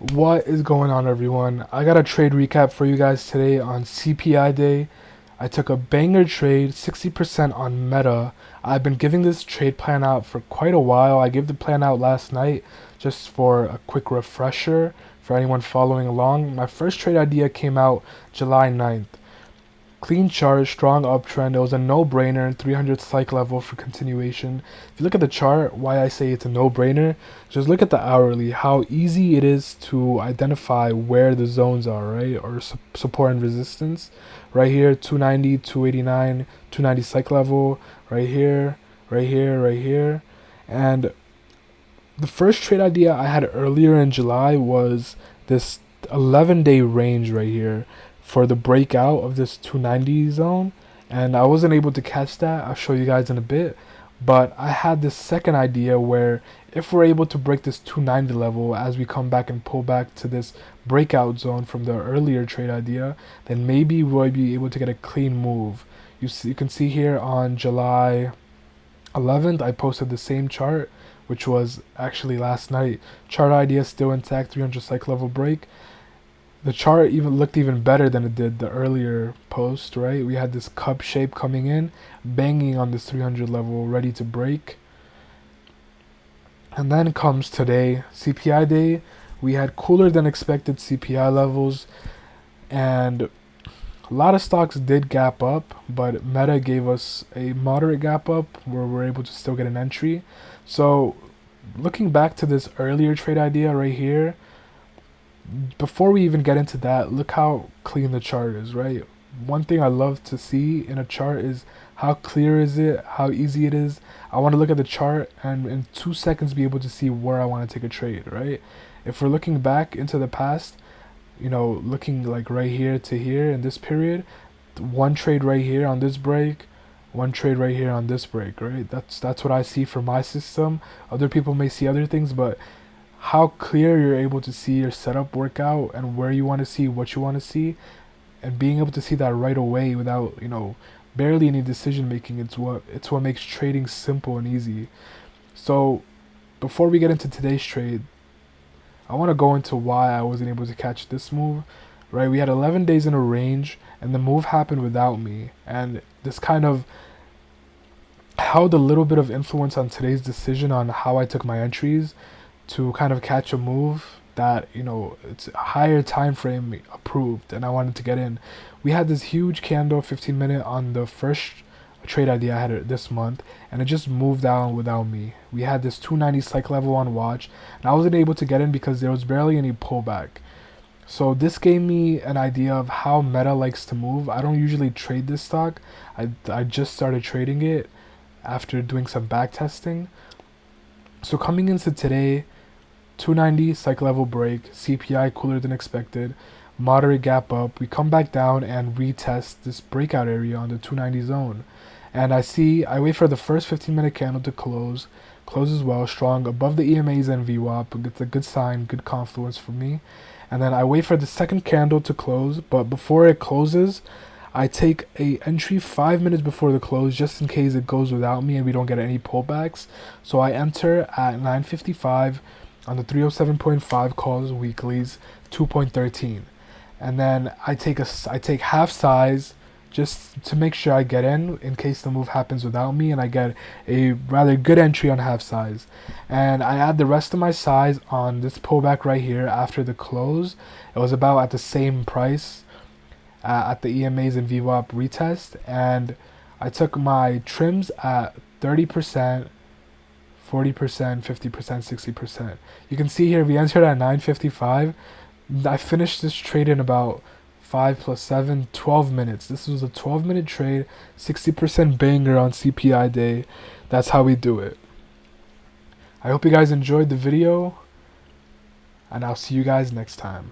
What is going on, everyone? I got a trade recap for you guys today on CPI day. I took a banger trade, 60% on Meta. I've been giving this trade plan out for quite a while. I gave the plan out last night just for a quick refresher for anyone following along. My first trade idea came out July 9th. Clean chart, strong uptrend. It was a no-brainer, 300 psych level for continuation. If you look at the chart, why I say it's a no-brainer, just look at the hourly, how easy it is to identify where the zones are, right? Or support and resistance. Right here, 290, 289, 290 psych level, right here, right here, right here. And the first trade idea I had earlier in July was this 11-day range right here for the breakout of this 290 zone, and I wasn't able to catch that. I'll show you guys in a bit, but I had this second idea where if we're able to break this 290 level as we come back and pull back to this breakout zone from the earlier trade idea, then maybe we'll be able to get a clean move. You can see here on July 11th I posted the same chart, which was actually last night. Chart idea still intact, 300 psych level break. The chart even looked even better than it did the earlier post, right? We had this cup shape coming in, banging on this 300 level, ready to break. And then comes today, CPI day. We had cooler than expected CPI levels, and a lot of stocks did gap up, but Meta gave us a moderate gap up where we're able to still get an entry. So looking back to this earlier trade idea right here, before we even get into that, look how clean the chart is, right? One thing I love to see in a chart is how clear is it, how easy it is. I want to look at the chart and in 2 seconds be able to see where I want to take a trade, right? If we're looking back into the past, looking like right here to here in this period, one trade right here on this break, one trade right here on this break, right? That's what I see for my system. Other people may see other things, but how clear you're able to see your setup work out and where you want to see what you want to see, and being able to see that right away without barely any decision making, it's what makes trading simple and easy. So before we get into today's trade, I want to go into why I wasn't able to catch this move, right? We had 11 days in a range and the move happened without me, and this kind of held a little bit of influence on today's decision on how I took my entries to kind of catch a move that it's a higher time frame approved and I wanted to get in. We had this huge candle 15-minute on the first trade idea I had this month, and it just moved down without me. We had this 290 psych level on watch and I wasn't able to get in because there was barely any pullback. So this gave me an idea of how Meta likes to move. I don't usually trade this stock. I just started trading it after doing some back testing. So coming into today, 290 psych level break, CPI cooler than expected, moderate gap up. We come back down and retest this breakout area on the 290 zone. And I wait for the first 15-minute candle to closes well, strong, above the EMAs and VWAP. It's a good sign, good confluence for me. And then I wait for the second candle to close, but before it closes, I take a entry 5 minutes before the close just in case it goes without me and we don't get any pullbacks. So I enter at 9:55 on the 307.5 calls weeklies, 2.13, and then I take half size just to make sure I get in case the move happens without me, and I get a rather good entry on half size, and I add the rest of my size on this pullback right here after the close. It was about at the same price at the EMAs and VWAP retest, and I took my trims at 30%, 40%, 50%, 60%. You can see here we entered at 9:55. I finished this trade in about 5 plus 7, 12 minutes. This was a 12-minute trade, 60% banger on CPI day. That's how we do it. I hope you guys enjoyed the video, and I'll see you guys next time.